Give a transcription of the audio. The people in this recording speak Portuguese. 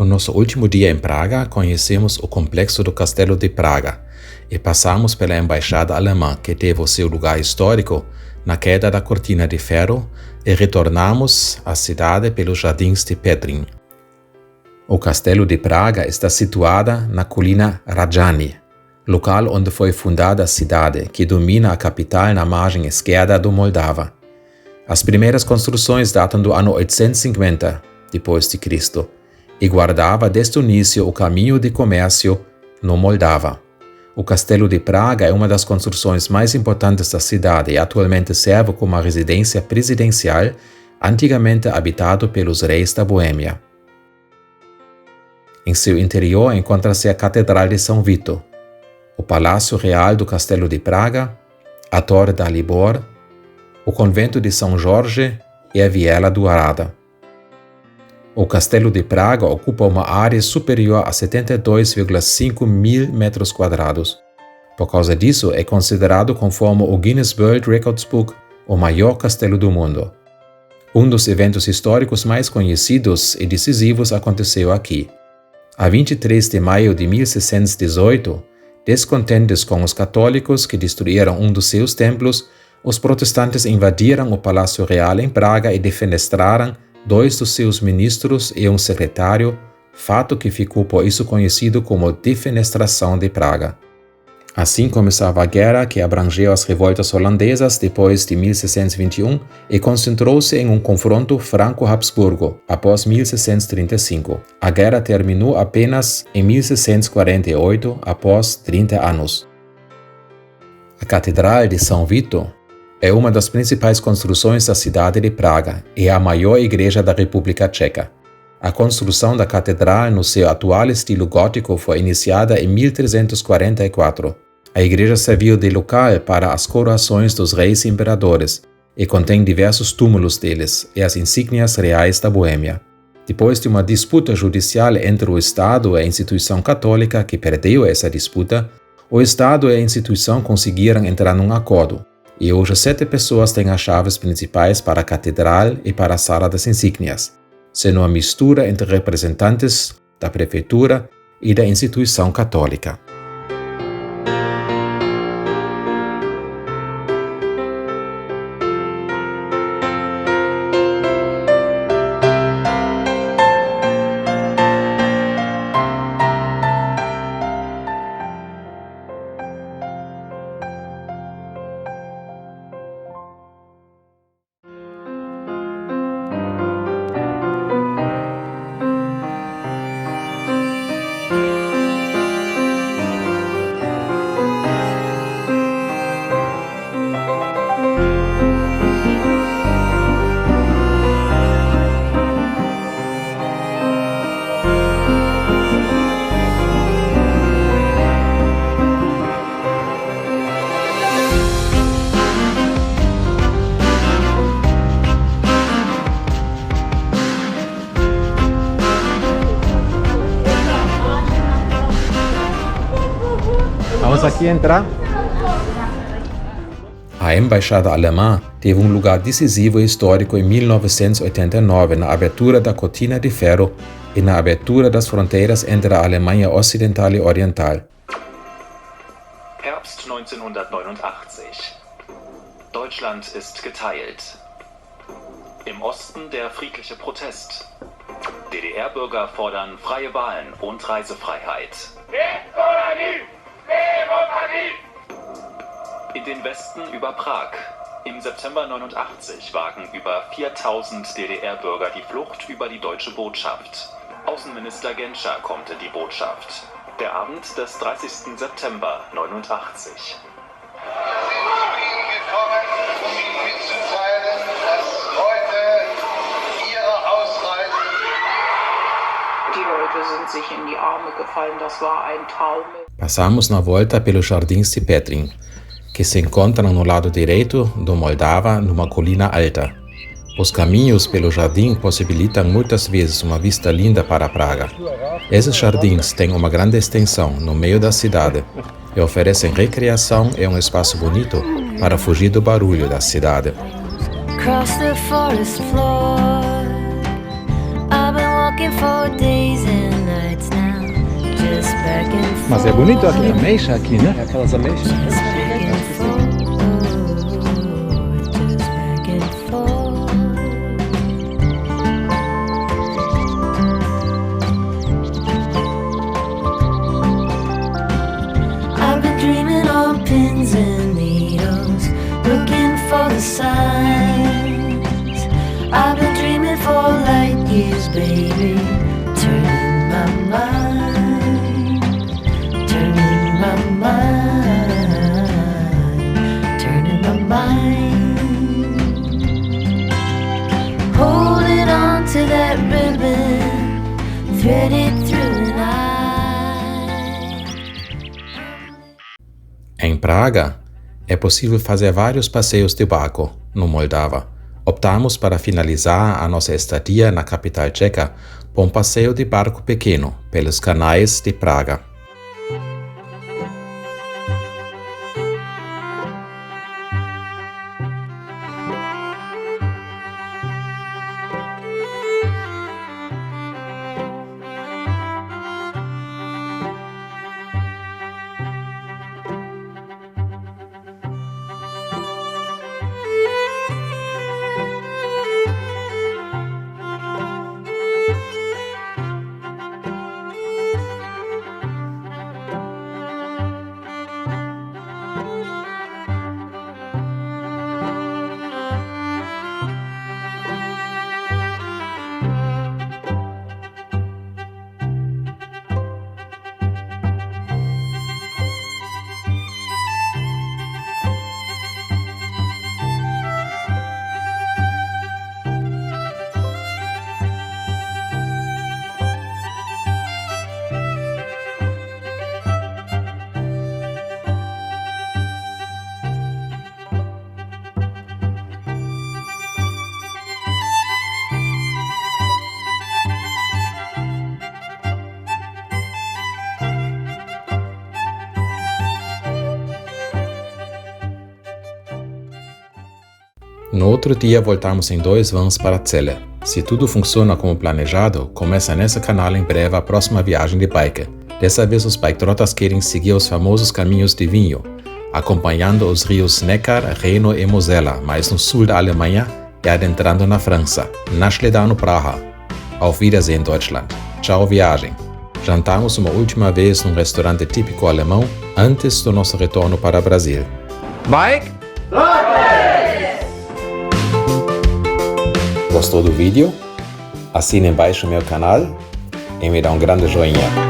nosso último dia em Praga, conhecemos o complexo do Castelo de Praga e passamos pela embaixada alemã, que teve o seu lugar histórico na queda da cortina de ferro, e retornamos à cidade pelos jardins de Petrin. O Castelo de Praga está situado na colina Rajany, local onde foi fundada a cidade, que domina a capital na margem esquerda do Moldava. As primeiras construções datam do ano 850 d.C. e guardava desde o início o caminho de comércio no Moldava. O Castelo de Praga é uma das construções mais importantes da cidade e atualmente serve como uma residência presidencial, antigamente habitado pelos reis da Boêmia. Em seu interior encontra-se a Catedral de São Vito, o Palácio Real do Castelo de Praga, a Torre da Libor, o Convento de São Jorge e a Viela do Arada. O Castelo de Praga ocupa uma área superior a 72,5 mil metros quadrados. Por causa disso, é considerado, conforme o Guinness World Records Book, o maior castelo do mundo. Um dos eventos históricos mais conhecidos e decisivos aconteceu aqui. A 23 de maio de 1618, descontentes com os católicos que destruíram um dos seus templos, os protestantes invadiram o Palácio Real em Praga e defenestraram 2 dos seus ministros e um secretário, fato que ficou por isso conhecido como Defenestração de Praga. Assim começava a guerra que abrangeu as revoltas holandesas depois de 1621 e concentrou-se em um confronto franco-habsburgo após 1635. A guerra terminou apenas em 1648, após 30 anos. A Catedral de São Vito é uma das principais construções da cidade de Praga e a maior igreja da República Tcheca. A construção da catedral no seu atual estilo gótico foi iniciada em 1344. A igreja serviu de local para as coroações dos reis e imperadores e contém diversos túmulos deles e as insígnias reais da Boêmia. Depois de uma disputa judicial entre o Estado e a instituição católica, que perdeu essa disputa, o Estado e a instituição conseguiram entrar num acordo. E hoje 7 pessoas têm as chaves principais para a catedral e para a sala das insígnias, sendo uma mistura entre representantes da prefeitura e da instituição católica. Vamos aqui entrar. A embaixada alemã teve um lugar decisivo e histórico em 1989 na abertura da cortina de ferro e na abertura das fronteiras entre a Alemanha Ocidental e Oriental. Herbst 1989. Deutschland ist geteilt. Im Osten der friedliche Protest. DDR-Bürger fordern freie Wahlen und Reisefreiheit. In den Westen über Prag. Im September 89 wagen über 4000 DDR-Bürger die Flucht über die deutsche Botschaft. Außenminister Genscher kommt in die Botschaft. Der Abend des 30. September 89. Gekommen, um Ihnen mitzuteilen, dass heute Ihre Ausreise... Die Leute sind sich in die Arme gefallen, das war ein Taumel. Passamos na volta pelos jardins de Petrin, que se encontram no lado direito do Moldava, numa colina alta. Os caminhos pelo jardim possibilitam muitas vezes uma vista linda para Praga. Esses jardins têm uma grande extensão no meio da cidade e oferecem recreação e um espaço bonito para fugir do barulho da cidade. Across the forest floor, I've been walking for days and Mas é bonito aqui, ameixa aqui, né? Aquelas ameixas. I've been dreaming on pins and needles, looking for the signs. I've been dreaming for light years, baby, turning my mind, turning my mind, turning my mind. Holding on to that ribbon, threaded through the night. Em Praga, é possível fazer vários passeios de barco no Moldava. Optamos para finalizar a nossa estadia na capital tcheca por um passeio de barco pequeno pelos canais de Praga. No outro dia voltamos em 2 vans para Celle. Se tudo funciona como planejado, começa nesse canal em breve a próxima viagem de bike. Dessa vez os biketrotters querem seguir os famosos caminhos de vinho, acompanhando os rios Neckar, Reno e Mosela, mais no sul da Alemanha e adentrando na França, Naschledano Praha. Auf Wiedersehen, Deutschland. Tchau, viagem. Jantamos uma última vez num restaurante típico alemão antes do nosso retorno para o Brasil. Bike? Gostou do vídeo? Assine embaixo meu canal e me dá um grande joinha.